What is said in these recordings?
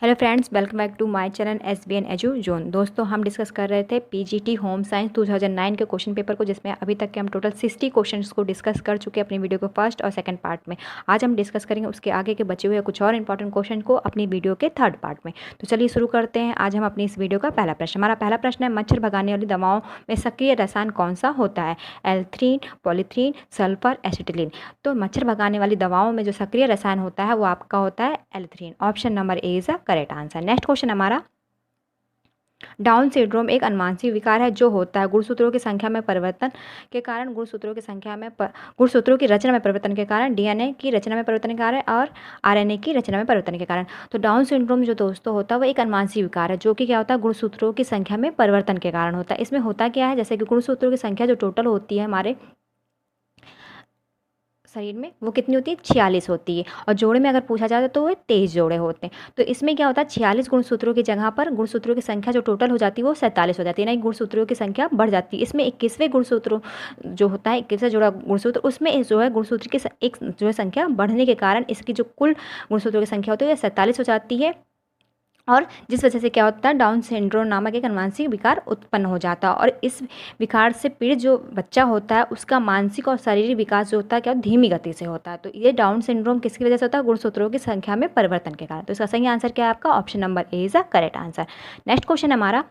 Hello friends, welcome back to my channel SBN edu zone. दोस्तों, हम discuss कर रहे थे PGT होम साइंस 2009 के क्वेश्चन पेपर को, जिसमें अभी तक के हम टोटल 60 क्वेश्चंस को डिस्कस कर चुके हैं अपनी वीडियो के फर्स्ट और सेकंड पार्ट में। आज हम डिस्कस करेंगे उसके आगे के बचे हुए कुछ और इंपॉर्टेंट क्वेश्चन को अपनी वीडियो के थर्ड पार्ट में। तो चलिए शुरू करते हैं। आज हम अपनी इस वीडियो का पहला प्रश्न, हमारा पहला प्रश्न है, मच्छर भगाने वाली दवाओं में सक्रिय रसायन कौन सा होता है? एल्थ्रीन, पॉलीथ्रीन, सल्फर, एसिटिलीन। तो मच्छर भगाने वाली दवाओं में जो सक्रिय रसायन होता है वो आपका होता है एल्थ्रीन। Option number A is a correct answer. Next question हमारा, डाउन सिंड्रोम एक अनुवांशिक विकार है जो होता है गुणसूत्रों की संख्या में परिवर्तन के कारण, गुणसूत्रों की रचना में परिवर्तन के कारण, DNA की रचना में परिवर्तन के कारण और RNA की रचना में परिवर्तन के कारण। तो डाउन सिंड्रोम जो दोस्तों होता है वो एक अनुवांशिक विकार है जो कि क्या होता है, गुणसूत्रों की संख्या में परिवर्तन के कारण होता है। इसमें होता क्या है, जैसे कि गुणसूत्रों की संख्या जो टोटल होती है हमारे शरीर में वो कितनी होती है, 46 होती है, और जोड़े में अगर पूछा जाता है तो वो 23 जोड़े होते हैं। तो इसमें क्या होता है, 46 गुणसूत्रों की जगह पर गुणसूत्रों की संख्या जो टोटल हो जाती है वो 47 हो जाती है, ना कि गुणसूत्रों की संख्या बढ़ जाती है। इसमें 21वें गुणसूत्रों जो होता है, 21वां जोड़ा गुणसूत्र, उसमें इस जो है गुणसूत्र की एक जो है संख्या बढ़ने के कारण इसकी जो कुल गुणसूत्रों की संख्या होती है 47 हो जाती है, और जिस वजह से क्या होता है, डाउन सिंड्रोम नामक एक अनुवांशिक विकार उत्पन्न हो जाता है। और इस विकार से पीड़ित जो बच्चा होता है उसका मानसिक और शारीरिक विकास जो होता है क्या धीमी गति से होता है। तो ये डाउन सिंड्रोम किसकी वजह से होता है, गुणसूत्रों की संख्या में परिवर्तन के कारण। तो इसका सही आंसर क्या है आपका, option number A is a correct answer. Next question हमारा,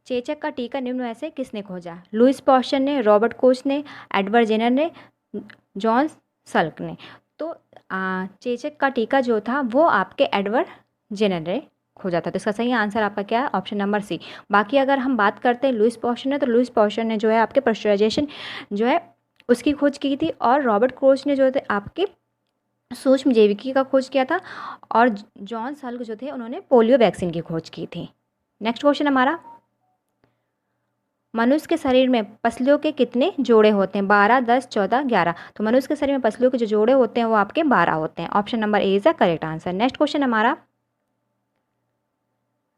चेचक का टीका निम्न में से किसने खोजा? लुईस पॉस्चर ने, रॉबर्ट कोच ने, एडवर्ड जेनर ने, जॉन सल्क ने। तो चेचक का टीका जो था वो आपके एडवर्ड जेनर ने खोजा था। तो इसका सही आंसर आपका क्या है, ऑप्शन नंबर सी। बाकी अगर हम बात करते हैं लुईस पॉस्चर ने, तो लुईस पॉस्चर ने जो है आपके पाश्चराइजेशन जो है उसकी खोज की थी, और रॉबर्ट कोच ने जो थे आपके सूक्ष्म जैविकी का खोज किया था, और जॉन सल्क जो थे उन्होंने पोलियो वैक्सीन की खोज की थी। नेक्स्ट क्वेश्चन हमारा, मनुष्य के शरीर में पसलियों के कितने जोड़े होते हैं? 12, 10, 14, 11। तो मनुष्य के शरीर में पसलियों के जो जोड़े होते हैं वो आपके 12 होते हैं। Option number A is the correct answer. Next question हमारा,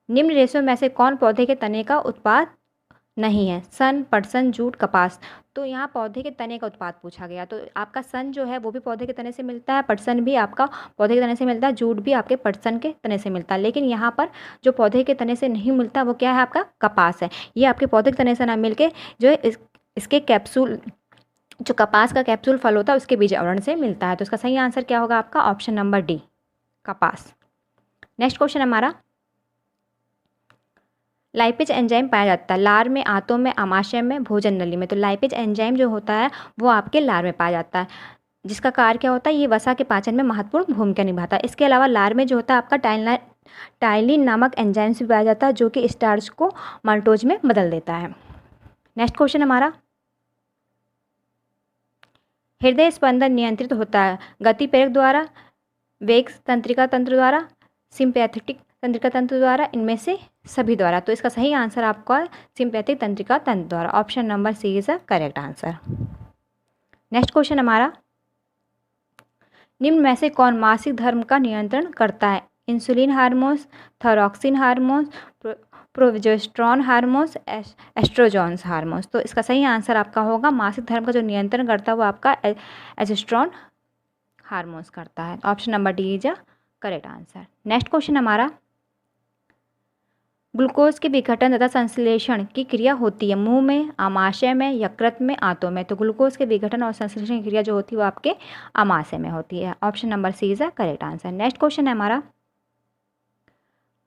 निम्न रेशों में से कौन पौधे के तने का उत्पाद नहीं है? सन, पटसन, जूट, कपास। तो यहाँ पौधे के तने का उत्पाद पूछा गया। तो आपका सन जो है वो भी पौधे के तने से मिलता है, पटसन भी आपका पौधे के तने से मिलता है, जूट भी आपके पटसन के तने से मिलता है। लेकिन यहाँ पर जो पौधे के तने से नहीं मिलता वो क्या है, आपका कपास है। ये आपके पौधे के तने से ना मिलके जो है इसके कैप्सूल, जो कपास का कैप्सूल फल होता है उसके बीज आवरण से मिलता है। तो इसका सही आंसर क्या होगा आपका, ऑप्शन नंबर डी, कपास। नेक्स्ट क्वेश्चन हमारा, लाइपेज एंजाइम पाया जाता है लार में, आंतों में, आमाशय में, भोजन नली में। तो लाइपेज एंजाइम जो होता है वो आपके लार में पाया जाता है, जिसका कार्य क्या होता है, ये वसा के पाचन में महत्वपूर्ण भूमिका निभाता है। इसके अलावा लार में जो होता है आपका टाइलिन नामक एंजाइम भी पाया जाता है जो कि स्टार्च को माल्टोज में बदल देता है। नेक्स्ट क्वेश्चन हमारा, हृदय स्पंदन नियंत्रित होता है गति प्रेरक द्वारा, वेग तंत्रिका तंत्र द्वारा, सिंपैथेटिक तंत्रिका तंत्र द्वारा, इनमें से सभी द्वारा। तो इसका सही आंसर आपका सिंपैथिक तंत्रिका तंत्र द्वारा। Option number C is a correct answer. Next question हमारा, निम्न में से कौन मासिक धर्म का नियंत्रण करता है? Insulin hormones, thyroxine hormones, progesterone hormones, estrogens hormones. तो इसका सही आंसर आपका होगा, मासिक धर्म का जो नियंत्रण करता है वो आपका एस्ट्रोजन हार्मोन्स करता है। Option number D is a correct answer. Next question हमारा, ग्लूकोज के विघटन तथा संश्लेषण की क्रिया होती है मुंह में, आमाशय में, यकृत में, आंतों में। तो ग्लूकोज के विघटन और संश्लेषण की क्रिया जो होती है वो आपके आमाशय में होती है। Option number C is a correct answer. Next question है हमारा,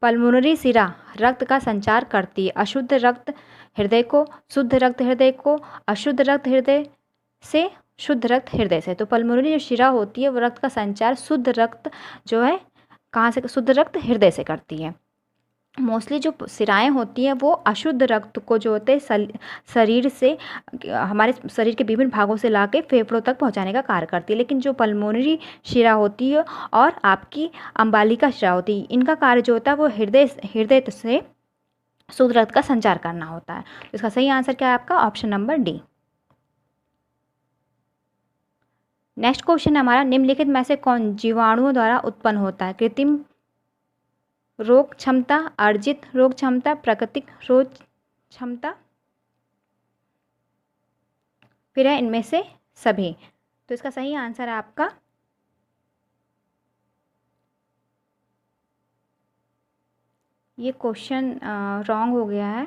पल्मोनरी शिरा रक्त का संचार करती है, अशुद्ध रक्त हृदय को, शुद्ध रक्त हृदय को, अशुद्ध रक्त हृदय से, शुद्ध रक्त हृदय से। तो पल्मोनरी जो शिरा होती है वो रक्त का संचार शुद्ध रक्त जो है कहाँ से, शुद्ध रक्त हृदय से करती है। मोस्टली जो सिराएँ होती हैं वो अशुद्ध रक्त को जो होते हैं शरीर से, हमारे शरीर के विभिन्न भागों से ला के फेफड़ों तक पहुंचाने का कार्य करती है। लेकिन जो पल्मोनरी शिरा होती है और आपकी अंबालिका शिरा होती है, इनका कार्य जो होता है वो हृदय से शुद्ध रक्त का संचार करना होता है। तो इसका सही आंसर क्या है आपका, option number D. Next question हमारा, निम्नलिखित में से कौन जीवाणुओं द्वारा उत्पन्न होता है? कृत्रिम रोग क्षमता, अर्जित रोग क्षमता, प्राकृतिक रोग क्षमता, फिर है इनमें से सभी। तो इसका सही आंसर है आपका ये क्वेश्चन रॉन्ग हो गया है।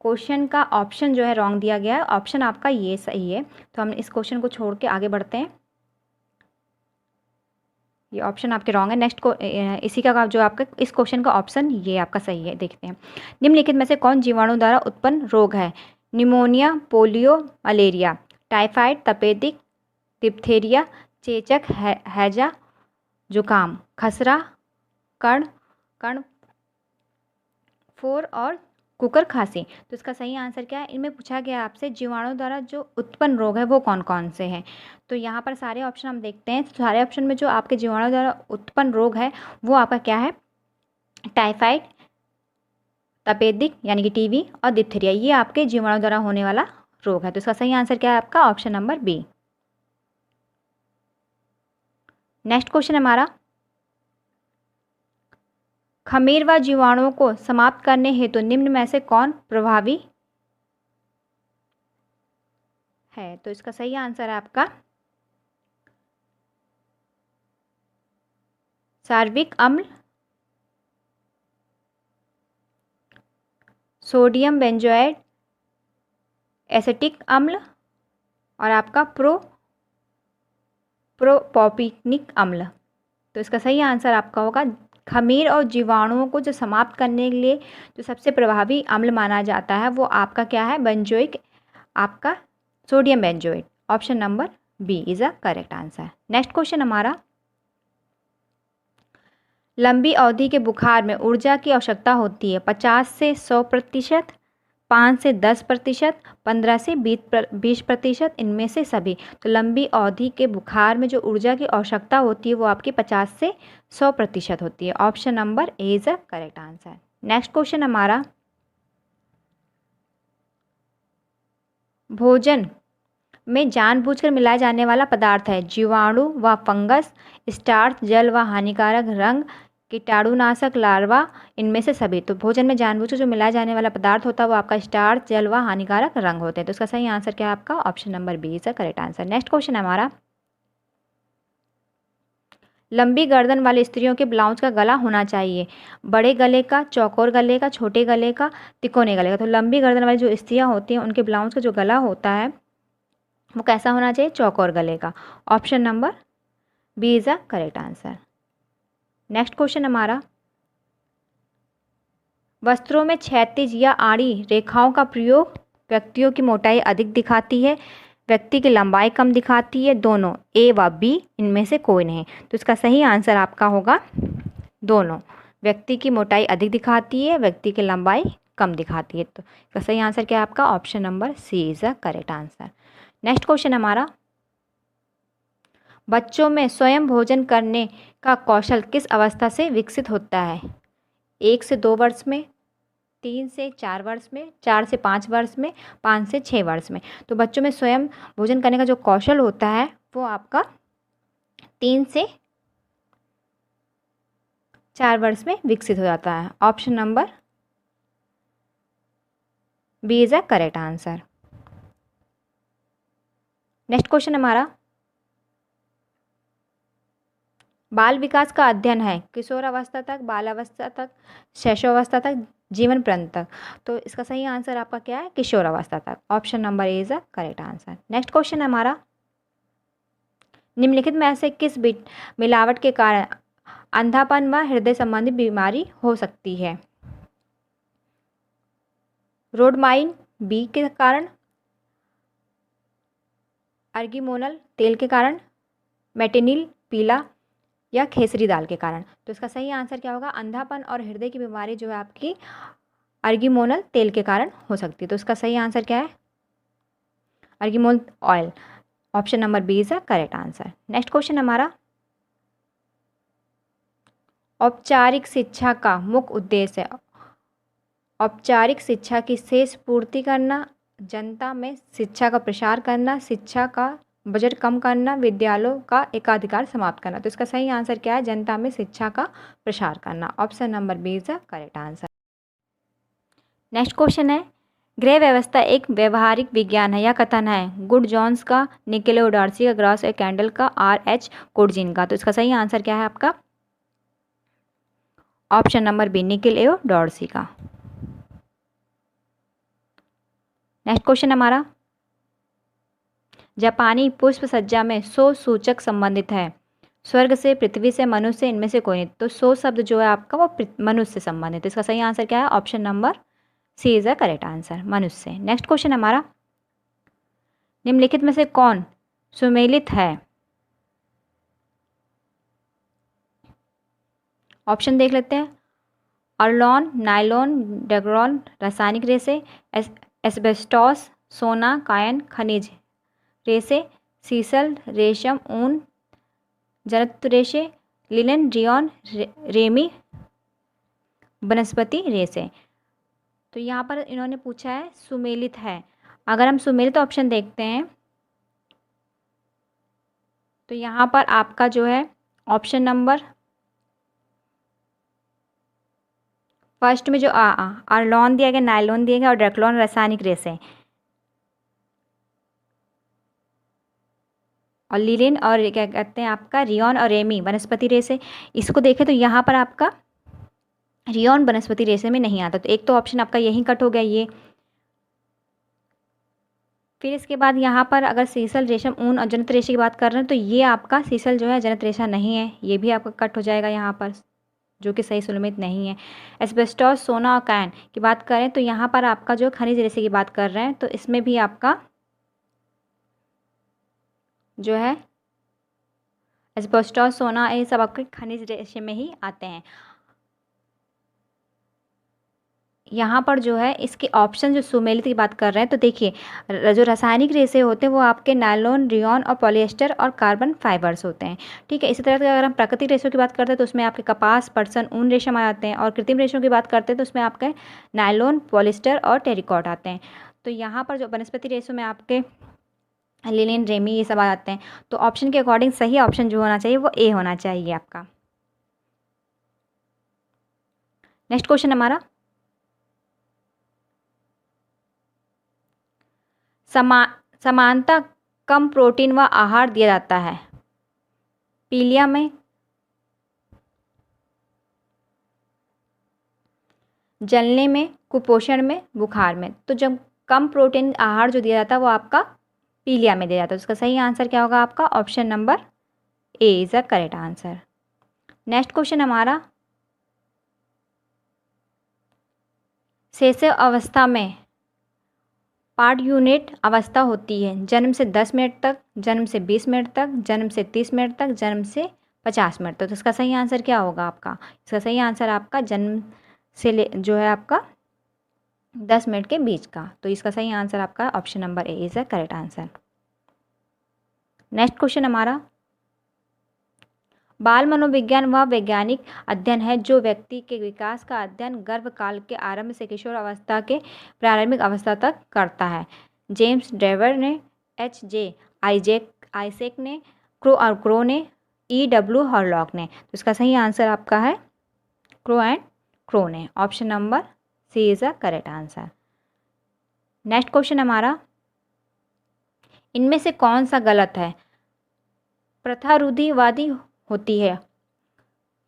क्वेश्चन का ऑप्शन जो है रॉन्ग दिया गया है, ऑप्शन आपका ये सही है। तो हम इस क्वेश्चन को छोड़ के आगे बढ़ते हैं। ये ऑप्शन आपके रॉन्ग है। नेक्स्ट को इसी का जो आपका इस क्वेश्चन का ऑप्शन ये आपका सही है। देखते हैं, निम्नलिखित में से कौन जीवाणु द्वारा उत्पन्न रोग है? निमोनिया, पोलियो, मलेरिया, टाइफाइड, तपेदिक, डिप्थेरिया, चेचक, हैजा, जुकाम, खसरा, कर्ण कर्ण फोर और कुकर खांसी। तो इसका सही आंसर क्या है? इनमें पूछा गया आपसे जीवाणु द्वारा जो उत्पन्न रोग है वो कौन कौन से हैं। तो यहाँ पर सारे ऑप्शन हम देखते हैं। तो सारे ऑप्शन में जो आपके जीवाणु द्वारा उत्पन्न रोग है वो आपका क्या है? टाइफाइड, तपेदिक यानी कि टीबी और डिप्थीरिया, ये आपके जीवाणु द्वारा होने वाला रोग है। तो इसका सही आंसर क्या है आपका? Option number B. Next question हमारा, खमीर व जीवाणुओं को समाप्त करने हेतु निम्न में से कौन प्रभावी है? तो इसका सही आंसर है आपका सार्विक अम्ल, सोडियम बेंजोएट, एसिटिक अम्ल और आपका प्रोपोपिनिक अम्ल। तो इसका सही आंसर आपका होगा खमीर और जीवाणुओं को जो समाप्त करने के लिए जो सबसे प्रभावी अम्ल माना जाता है वो आपका क्या है? बेंजोइक, आपका sodium benzoate. Option number B is a correct answer. Next question हमारा, लंबी अवधि के बुखार में ऊर्जा की आवश्यकता होती है 50 से 100%, 5 से 10%, 15 से 20%, इनमें से सभी। तो लंबी अवधि के बुखार में जो ऊर्जा की आवश्यकता होती है वो आपकी 50 से 100% होती है। Option number A is a correct answer. Next question हमारा, भोजन में जानबूझकर मिलाया जाने वाला पदार्थ है जीवाणु व फंगस, स्टार्च, जल व हानिकारक रंग, कीटाणुनाशक, लार्वा, इनमें से सभी। तो भोजन में जानबूझकर जो मिलाया जाने वाला पदार्थ होता है वो आपका स्टार्च, जल व हानिकारक रंग होते हैं। तो इसका सही आंसर क्या है आपका? Option number B is the correct answer. Next question हमारा, लंबी गर्दन वाली स्त्रियों के ब्लाउज का गला होना चाहिए बड़े गले का, चौकोर गले का, छोटे गले का, तिकोने गले का। तो लंबी गर्दन वाली जो स्त्रियाँ होती हैं उनके ब्लाउज का जो गला होता है वो कैसा होना चाहिए? चौकोर गले का। Option number B is the correct answer. Next question हमारा, वस्त्रों में क्षैतिज या आड़ी रेखाओं का प्रयोग व्यक्तियों की मोटाई अधिक दिखाती है, व्यक्ति की लंबाई कम दिखाती है, दोनों, ए व बी, इनमें से कोई नहीं। तो इसका सही आंसर आपका होगा दोनों, व्यक्ति की मोटाई अधिक दिखाती है, व्यक्ति की लंबाई कम दिखाती है। तो इसका सही आंसर क्या है आपका? Option number C is the correct answer. Next question हमारा, बच्चों में स्वयं भोजन करने का कौशल किस अवस्था से विकसित होता है? 1 से 2 वर्ष में, 3 से 4 वर्ष में, 4 से 5 वर्ष में, 5 से 6 वर्ष में। तो बच्चों में स्वयं भोजन करने का जो कौशल होता है वो आपका 3 से 4 वर्ष में विकसित हो जाता है। Option number B is a correct answer. Next question हमारा, बाल विकास का अध्ययन है किशोर अवस्था तक, बाल अवस्था तक, शैशवावस्था तक, जीवन पर्यंत तक। तो इसका सही आंसर आपका क्या है? किशोर अवस्था तक। Option number A is a correct answer. Next question हमारा, निम्नलिखित में से किस मिलावट के कारण अंधापन व हृदय संबंधी बीमारी हो सकती है? रोडमाइन बी के कारण, अर्गीमोनल तेल के कारण, मेटेनिल पीला या खेसरी दाल के कारण। तो इसका सही आंसर क्या होगा? अंधापन और हृदय की बीमारी जो है आपकी अर्गीमोनल तेल के कारण हो सकती है। तो इसका सही आंसर क्या है? अर्गीमोनल oil. Option number B is the correct answer. Next question हमारा, औपचारिक शिक्षा का मुख्य उद्देश्य है औपचारिक शिक्षा की शेष पूर्ति करना, जनता में शिक्षा का प्रसार करना, शिक्षा का बजट कम करना, विद्यालयों का एकाधिकार समाप्त करना। तो इसका सही आंसर क्या है? जनता में शिक्षा का प्रसार करना। Option number B is the correct answer. Next question है, गृह व्यवस्था एक व्यवहारिक विज्ञान है या कथन है? गुड जॉन्स का, निकोले डार्सी का, ग्रॉस कैंडल का, R.H. कोडजिन का। तो इसका सही आंसर क्या है आपका? ऑप्शन नंबर बी निकिल एवं डॉर्सी का। नेक्स्ट क्वेश्चन हमारा, जापानी पुष्प सज्जा में 100 सूचक संबंधित है। स्वर्ग से, पृथ्वी से, मनुष्य, इनमें से कोई नहीं। तो 100 शब्द जो है आपका वो मनुष्य से संबंधित है। इसका सही आंसर क्या है? Option number C is the correct answer, मनुष्य। नेक्स्ट क्वेश्चन हमारा, निम्नलिखित में से कौन सुमेलित है? ऑप्शन देख लेते हैं। अर्लॉन, नायलॉन, डेग्रॉन, रासायनिक रेसे, एस्बेस्टॉस, सोना, कायन, खनिज रेसे, सीसल, रेशम, ऊन, जनित्र रेशे, लिनन, रियॉन, रेमी, वनस्पति रेसे। तो यहाँ पर इन्होंने पूछा है सुमेलित है। अगर हम सुमेलित ऑप्शन देखते हैं तो यहाँ पर आपका जो है ऑप्शन नंबर फर्स्ट में जो आर्लॉन दिया गया, नायलॉन दिया गया और डेक्लॉन रासायनिक रेसे, और लिलिन और क्या कहते हैं आपका रियॉन और रेमी वनस्पति रेसे। इसको देखें तो यहाँ पर आपका रियॉन वनस्पति रेसे में नहीं आता, तो एक तो ऑप्शन आपका यहीं कट हो गया ये। फिर इसके बाद यहाँ पर अगर सीसल, रेशम, ऊन और जनित रेशे की बात कर रहे हैं तो ये आपका सीसल जो है जनित रेशा नहीं है, ये भी आपका कट हो जाएगा यहाँ पर, जो कि सही सुमेलित नहीं है। एस्बेस्टॉस, सोना और कैन की बात करें तो यहाँ पर आपका जो खनिज रेशे की बात कर रहे हैं तो इसमें भी आपका जो है एस्बेस्टॉस, सोना, ये सब आपके खनिज रेशे में ही आते हैं। यहाँ पर जो है इसके ऑप्शन जो सुमेलित की बात कर रहे हैं तो देखिए जो रासायनिक रेशे होते हैं वो आपके नायलॉन, रियॉन और पॉलिएस्टर और कार्बन फाइबर्स होते हैं। ठीक है, इसी तरह से अगर हम प्राकृतिक रेशों की बात करते हैं तो उसमें आपके कपास, पटसन, ऊन रेशम आ जाते हैं, और कृत्रिम रेशों की बात करते हैं तो उसमें आपके नायलॉन, पॉलिएस्टर और टेरिकॉट आते हैं। तो यहाँ पर जो वनस्पति रेशों में आपके लिनिन, रेमी ये सब आ जाते हैं। तो ऑप्शन के अकॉर्डिंग सही ऑप्शन जो होना चाहिए वो ए होना चाहिए आपका। नेक्स्ट क्वेश्चन हमारा, समानता कम प्रोटीन व आहार दिया जाता है। पीलिया में, जलने में, कुपोषण में, बुखार में। तो जब कम प्रोटीन आहार जो दिया जाता है वो आपका पीलिया में दिया जाता है। उसका सही आंसर क्या होगा आपका? Option number A is the correct answer. Next question हमारा, सेसेव अवस्था में पार्ट यूनिट अवस्था होती है जन्म से 10 मिनट तक, जन्म से 20 मिनट तक, जन्म से 30 मिनट तक, जन्म से 50 मिनट तक। तो इसका सही आंसर क्या होगा आपका? इसका सही आंसर आपका जन्म से जो है आपका 10 मिनट के बीच का। तो इसका सही आंसर आपका option number A is the correct answer. Next question हमारा, बाल मनोविज्ञान वह वैज्ञानिक अध्ययन है जो व्यक्ति के विकास का अध्ययन गर्भकाल के आरंभ से किशोर अवस्था के प्रारंभिक अवस्था तक करता है। जेम्स ड्रेवर ने, H.J. आइसेक ने, क्रो ने, E.W. हॉरलॉक ने। तो इसका सही आंसर आपका है क्रो ने। Option number C is the correct answer. Next question हमारा, इनमें से कौन सा गलत है? प्रथा रूढ़िवादी होती है।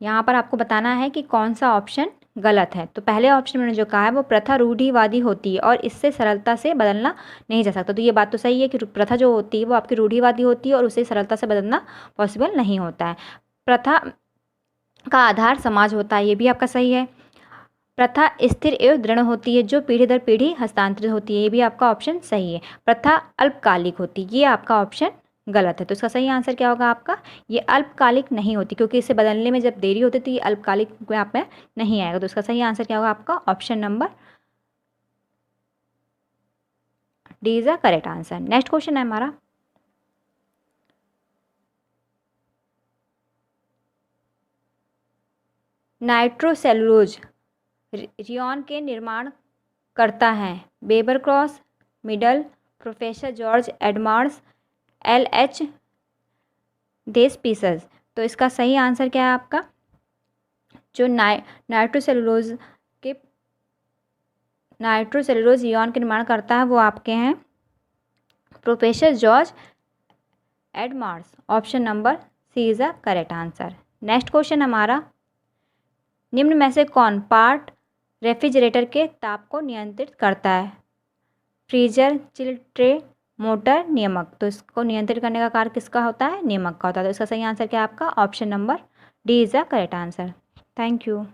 यहाँ पर आपको बताना है कि कौन सा ऑप्शन गलत है। तो पहले ऑप्शन में जो कहा है वो प्रथा रूढ़िवादी होती है और इससे सरलता से बदलना नहीं जा सकता। तो ये बात तो सही है कि प्रथा जो होती है वो आपकी रूढ़िवादी होती है और उसे सरलता से बदलना पॉसिबल नहीं होता है। प्रथा का आधार समाज होता है, ये भी आपका सही है। प्रथा स्थिर एवं दृढ़ होती है जो पीढ़ी दर पीढ़ी हस्तांतरित होती है, ये भी आपका ऑप्शन सही है। प्रथा अल्पकालिक होती है, ये आपका ऑप्शन गलत है। तो इसका सही आंसर क्या होगा आपका? ये अल्पकालिक नहीं होती, क्योंकि इसे बदलने में जब देरी होती है तो ये अल्पकालिक में आप में नहीं आएगा। तो इसका सही आंसर क्या होगा आपका? Option number D is the correct answer. Next question है हमारा, नाइट्रोसेलुलोज रियॉन के निर्माण करता है। बेबर क्रॉस, मिडल, प्रोफेसर जॉर्ज एडमर्स, LH डेस्पीसस। तो इसका सही आंसर क्या है आपका? जो नाइट्रोसेलुलोज रियॉन के निर्माण करता है वो आपके हैं professor George Audemars. Option number C is the correct answer. Next question हमारा, निम्न में से कौन पार्ट रेफ्रिजरेटर के ताप को नियंत्रित करता है? फ्रीजर, चिल ट्रे, मोटर, नियामक। तो इसको नियंत्रित करने का कार्य किसका होता है? नियामक का होता है। तो इसका सही आंसर क्या है आपका? Option number D is the correct answer. Thank you.